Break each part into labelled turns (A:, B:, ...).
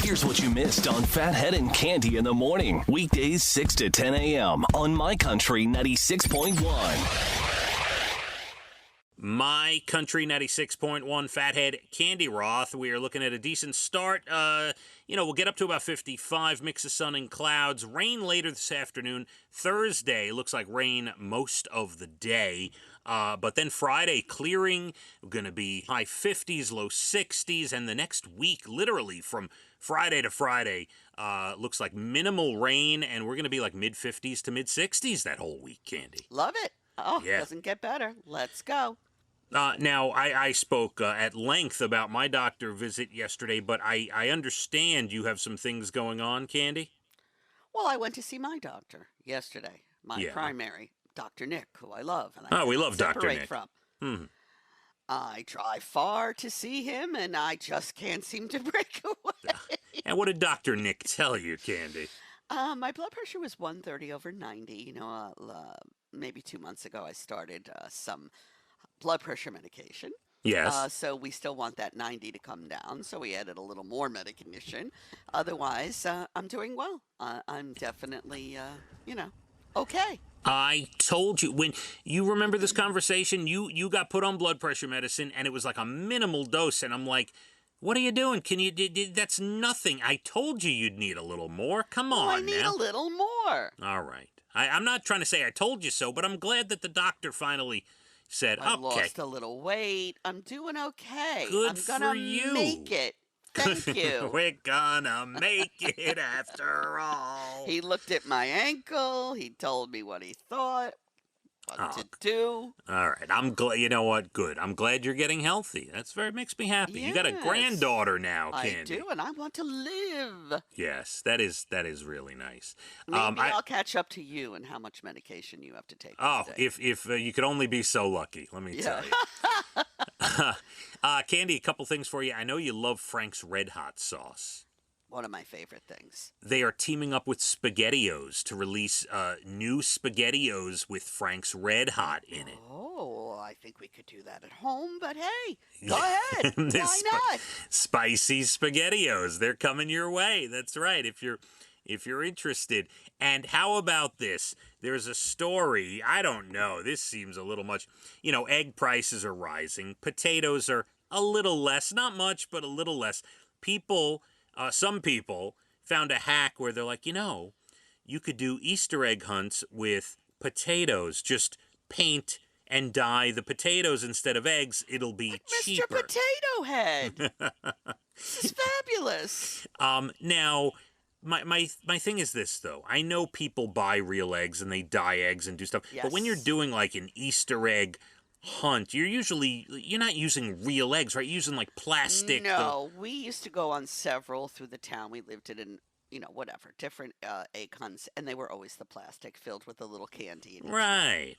A: Here's what you missed on Phathead and Cande in the morning. Weekdays 6 to 10 a.m. on My Country 96.1.
B: My Country 96.1, Phathead, Cande Roth. We are looking at a decent start. We'll get up to about 55, mix of sun and clouds. Rain later this afternoon. Thursday looks like rain most of the day. But then Friday, clearing, going to be high 50s, low 60s. And the next week, literally from Friday to Friday, looks like minimal rain. And we're going to be like mid 50s to mid 60s that whole week, Cande.
C: Love it. Oh,
B: yeah.
C: Doesn't get better. Let's go.
B: Now, I spoke at length about my doctor visit yesterday, but I understand you have some things going on, Cande?
C: Well, I went to see my doctor yesterday. My primary, Dr. Nick, who I love. And
B: we love Dr. Nick.
C: From. I drive far to see him, and I just can't seem to break away.
B: And what did Dr. Nick tell you, Cande?
C: My blood pressure was 130/90. Maybe 2 months ago, I started some blood pressure medication.
B: Yes.
C: So we still want that 90 to come down. So we added a little more medication. Otherwise, I'm doing well. I'm definitely, okay.
B: I told you, when you remember this conversation, you got put on blood pressure medicine, and it was like a minimal dose, and I'm like, what are you doing? That's nothing. I told you you'd need a little more. Come on,
C: I need a little more.
B: All right. I'm not trying to say I told you so, but I'm glad that the doctor finally said,
C: I
B: okay.
C: lost a little weight. I'm doing okay.
B: Good
C: I'm gonna
B: for you.
C: make it. Thank you.
B: We're gonna make it after all.
C: He looked at my ankle. He told me what he thought, what to do.
B: All right. I'm glad. You know what? Good. I'm glad you're getting healthy. Makes me happy.
C: Yes,
B: you got a granddaughter now, Cande.
C: I do, and I want to live.
B: Yes, that is really nice.
C: Maybe I'll catch up to you and how much medication you have to take.
B: Oh, if you could only be so lucky, let me tell you. Cande, a couple things for you. I know you love Frank's Red Hot sauce.
C: One of my favorite things.
B: They are teaming up with SpaghettiOs to release new SpaghettiOs with Frank's Red Hot in it.
C: Oh, I think we could do that at home, but hey, go ahead. Why not?
B: Spicy SpaghettiOs. They're coming your way. That's right. If you're interested. And how about this? There's a story. I don't know. This seems a little much. Egg prices are rising. Potatoes are a little less. Not much, but a little less. Some people found a hack where they're like, you could do Easter egg hunts with potatoes. Just paint and dye the potatoes instead of eggs. It'll be
C: like
B: cheaper.
C: Mr. Potato Head. This is fabulous.
B: Now, my thing is this, though. I know people buy real eggs and they dye eggs and do stuff.
C: Yes.
B: But when you're doing like an Easter egg hunt, you're not using real eggs, right? You're using like plastic.
C: No, we used to go on several through the town. We lived in different egg hunts, and they were always the plastic filled with a little candy.
B: Right.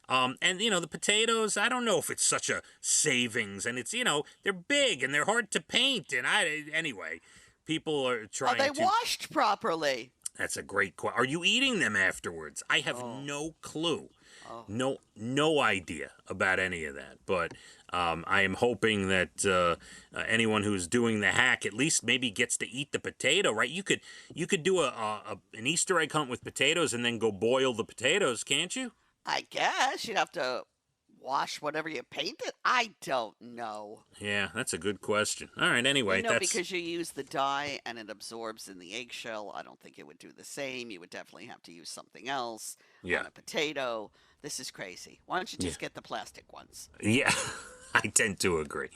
B: And the potatoes, I don't know if it's such a savings, and it's, they're big and they're hard to paint, and anyway, people are trying to...
C: Are they washed properly?
B: That's a great question. Are you eating them afterwards? I have no clue. No idea about any of that, but I am hoping that anyone who's doing the hack at least maybe gets to eat the potato, right? You could do an Easter egg hunt with potatoes and then go boil the potatoes, can't you?
C: I guess you'd have to wash whatever you painted. I don't know.
B: Yeah, that's a good question. All right, anyway,
C: because you use the dye and it absorbs in the eggshell. I don't think it would do the same. You would definitely have to use something else on a potato. This is crazy. Why don't you just get the plastic ones?
B: Yeah, I tend to agree.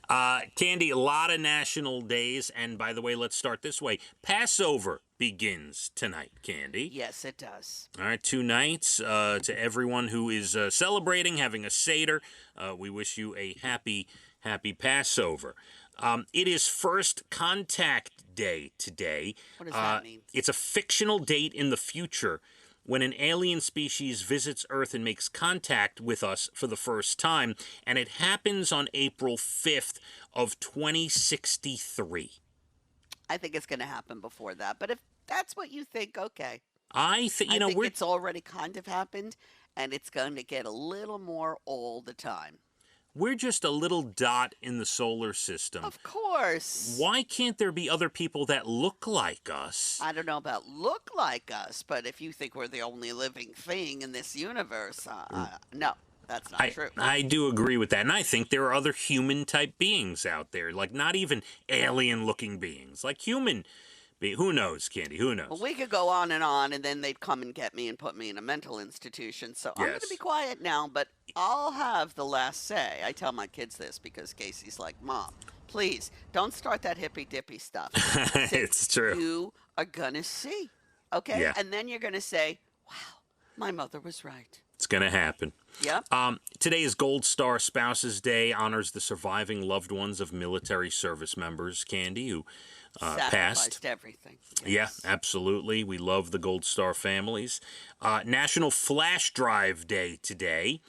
B: Cande, a lot of national days, and by the way, let's start this way. Passover begins tonight, Cande.
C: Yes, it does.
B: All right, 2 nights to everyone who is celebrating, having a Seder. We wish you a happy Passover. It is First Contact Day today.
C: What does that mean?
B: It's a fictional date in the future when an alien species visits Earth and makes contact with us for the first time, and it happens on April 5th of 2063.
C: I think it's going to happen before that, but if that's what you think, okay.
B: I think
C: it's already kind of happened, and it's going to get a little more all the time.
B: we're just a little dot in the solar system.
C: Of course.
B: Why can't there be other people that look like us?
C: I don't know about look like us, but if you think we're the only living thing in this universe, no, that's not true.
B: I do agree with that. And I think there are other human-type beings out there, like not even alien-looking beings, like human who knows, Cande? Who knows?
C: Well, we could go on, and then they'd come and get me and put me in a mental institution. So I'm going to be quiet now, but I'll have the last say. I tell my kids this because Casey's like, Mom, please, don't start that hippy-dippy stuff.
B: It's true.
C: You are going to see, okay?
B: Yeah.
C: And then you're going to say, wow, my mother was right.
B: It's going to happen.
C: Yep.
B: Today is Gold Star Spouses Day, honors the surviving loved ones of military service members, Cande, who passed.
C: Everything.
B: Yes. Yeah, absolutely. We love the Gold Star families. National Flash Drive Day today.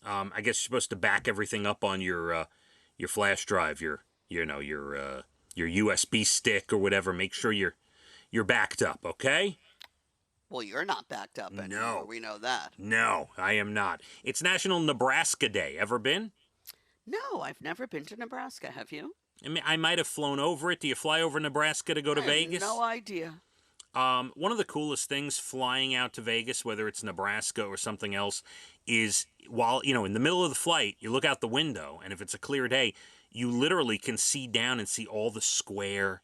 B: I guess you're supposed to back everything up on your flash drive, your USB stick or whatever. Make sure you're backed up, okay?
C: Well, you're not backed up anymore.
B: No.
C: We know that.
B: No, I am not. It's National Nebraska Day. Ever been?
C: No, I've never been to Nebraska. Have you?
B: I might have flown over it. Do you fly over Nebraska to go to Vegas?
C: No idea.
B: One of the coolest things flying out to Vegas, whether it's Nebraska or something else, is while, in the middle of the flight, you look out the window, and if it's a clear day, you literally can see down and see all the square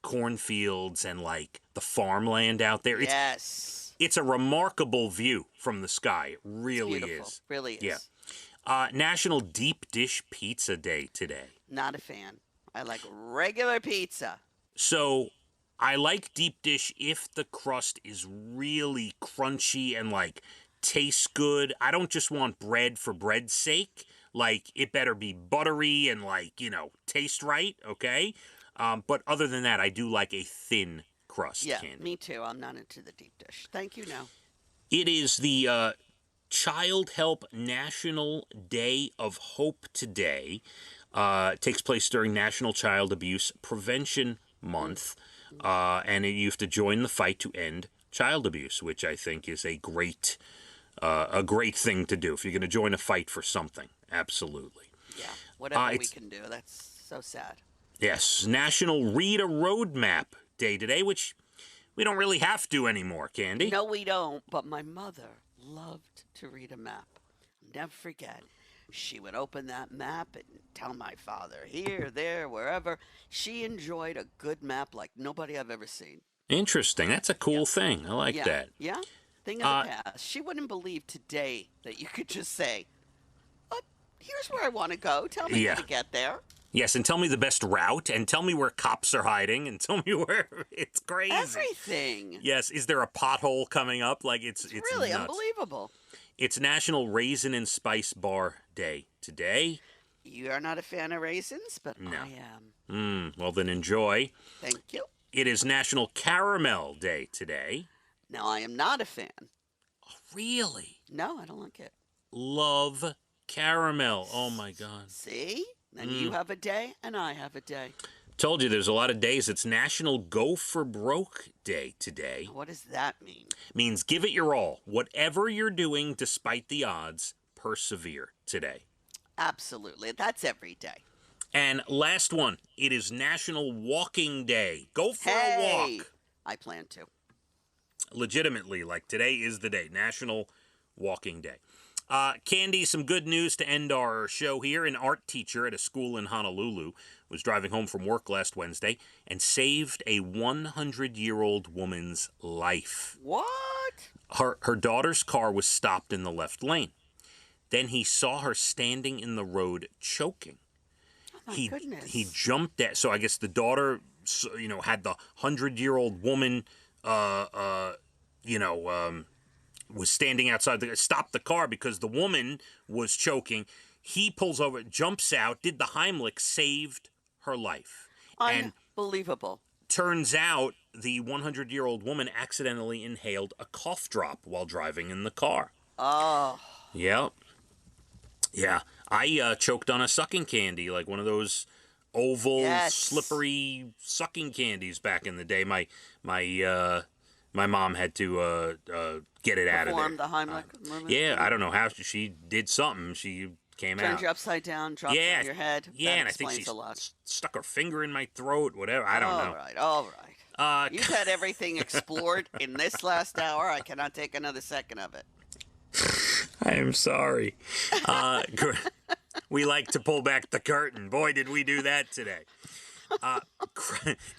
B: cornfields and, like, the farmland out there.
C: Yes.
B: It's a remarkable view from the sky. It really
C: it's beautiful.
B: is.
C: Really is.
B: Yeah. National Deep Dish Pizza Day today.
C: Not a fan. I like regular pizza.
B: So I like deep dish if the crust is really crunchy and, like, tastes good. I don't just want bread for bread's sake. Like, it better be buttery and, like, taste right, okay? But other than that, I do like a thin crust.
C: Yeah,
B: Cande.
C: Me too. I'm not into the deep dish. Thank you, no.
B: It is the Child Help National Day of Hope today. It takes place during National Child Abuse Prevention Month, and you have to join the fight to end child abuse, which I think is a great thing to do if you're going to join a fight for something. Absolutely.
C: Yeah, whatever we can do. That's so sad.
B: Yes, National Read a Roadmap Day today, which we don't really have to anymore, Cande.
C: No, we don't, but my mother loved to read a map. I'll never forget. She would open that map and tell my father, here, there, wherever. She enjoyed a good map like nobody I've ever seen.
B: Interesting. That's a cool thing. I like that.
C: Yeah? Thing of the past. She wouldn't believe today that you could just say, here's where I want to go. Tell me how to get there.
B: Yes, and tell me the best route, and tell me where cops are hiding, and tell me where it's crazy.
C: Everything.
B: Yes, is there a pothole coming up? Like it's
C: really
B: nuts.
C: Unbelievable.
B: It's National Raisin and Spice Bar Day today.
C: You're not a fan of raisins, but
B: no.
C: I am.
B: Well, then enjoy.
C: Thank you.
B: It is National Caramel Day today.
C: Now, I am not a fan.
B: Oh, really?
C: No, I don't like it.
B: Love caramel. Oh, my God.
C: See? Then you have a day, and I have a day.
B: Told you there's a lot of days. It's National Go for Broke Day today.
C: What does that mean?
B: Means give it your all. Whatever you're doing, despite the odds, persevere today.
C: Absolutely. That's every day.
B: And last one, it is National Walking Day. Go for a walk.
C: I plan to.
B: Legitimately, like today is the day. National Walking Day. Cande, some good news to end our show here. An art teacher at a school in Honolulu was driving home from work last Wednesday and saved a 100-year-old woman's life.
C: What?
B: Her daughter's car was stopped in the left lane. Then he saw her standing in the road choking.
C: Oh, my goodness.
B: He jumped at, so I guess the daughter, had the 100-year-old woman, was standing outside, stopped the car because the woman was choking. He pulls over, jumps out, did the Heimlich, saved her life.
C: Unbelievable.
B: And turns out the 100-year-old woman accidentally inhaled a cough drop while driving in the car.
C: Oh.
B: Yep. Yeah. I choked on a sucking candy, like one of those oval, slippery sucking candies back in the day. My mom had to get it out of there.
C: Perform the Heimlich movement?
B: Yeah, I don't know how she did something. She came
C: Turned
B: out.
C: you upside down, dropped
B: Yeah,
C: on your head.
B: yeah,
C: That
B: and I think
C: explains
B: she
C: a lot.
B: stuck her finger in my throat, whatever. I don't know.
C: All right.
B: Uh,
C: You've had everything explored in this last hour. I cannot take another second of it.
B: I am sorry. We like to pull back the curtain. Boy, did we do that today.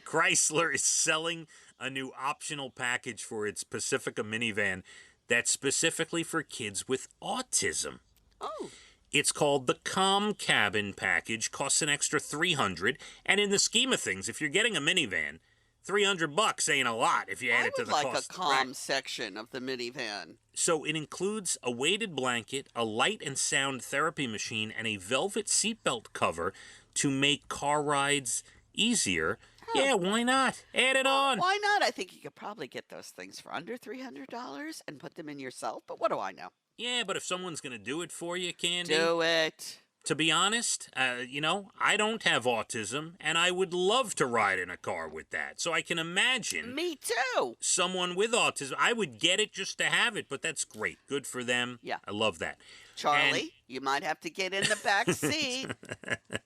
B: Chrysler is selling a new optional package for its Pacifica minivan that's specifically for kids with autism.
C: Oh.
B: It's called the Calm Cabin package, costs an extra $300, and in the scheme of things, if you're getting a minivan, $300 ain't a lot if you add it to the
C: I would like
B: cost.
C: a calm section of the minivan.
B: So it includes a weighted blanket, a light and sound therapy machine, and a velvet seatbelt cover to make car rides easier. Yeah, why not? Add it on.
C: Why not? I think you could probably get those things for under $300 and put them in yourself, but what do I know?
B: Yeah, but if someone's going to do it for you, Cande.
C: Do it.
B: To be honest, I don't have autism, and I would love to ride in a car with that. So I can imagine.
C: Me too.
B: Someone with autism. I would get it just to have it, but that's great. Good for them.
C: Yeah.
B: I love that.
C: Charlie, you might have to get in the back seat.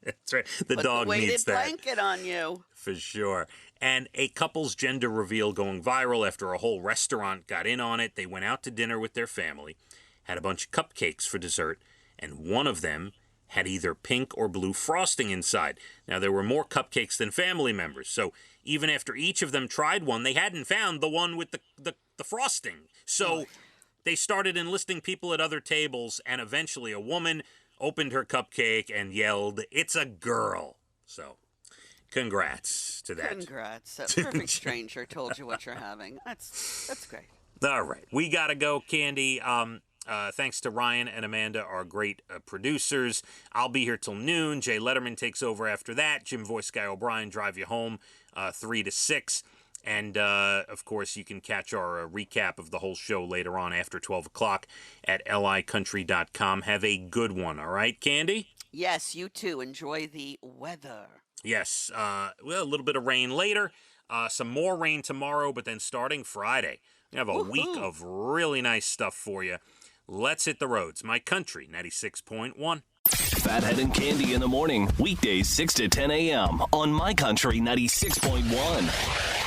B: That's right. The
C: Put
B: dog
C: the weighted
B: needs that.
C: blanket on you.
B: For sure. And a couple's gender reveal going viral after a whole restaurant got in on it. They went out to dinner with their family, had a bunch of cupcakes for dessert, and one of them had either pink or blue frosting inside. Now, there were more cupcakes than family members, so even after each of them tried one, they hadn't found the one with the frosting. So they started enlisting people at other tables, and eventually a woman opened her cupcake and yelled, "It's a girl." So, congrats to that.
C: Congrats. A perfect stranger told you what you're having. That's great.
B: All right. We got to go, Cande. Thanks to Ryan and Amanda, our great producers. I'll be here till noon. Jay Letterman takes over after that. Jim Voice Guy O'Brien drive you home 3 to 6. And, of course, you can catch our recap of the whole show later on after 12 o'clock at licountry.com. Have a good one, all right, Cande?
C: Yes, you too. Enjoy the weather.
B: Yes. Well, a little bit of rain later. Some more rain tomorrow, but then starting Friday, we have a week of really nice stuff for you. Let's hit the roads. My Country 96.1.
A: Phathead and Cande in the morning, weekdays 6 to 10 a.m. on My Country 96.1.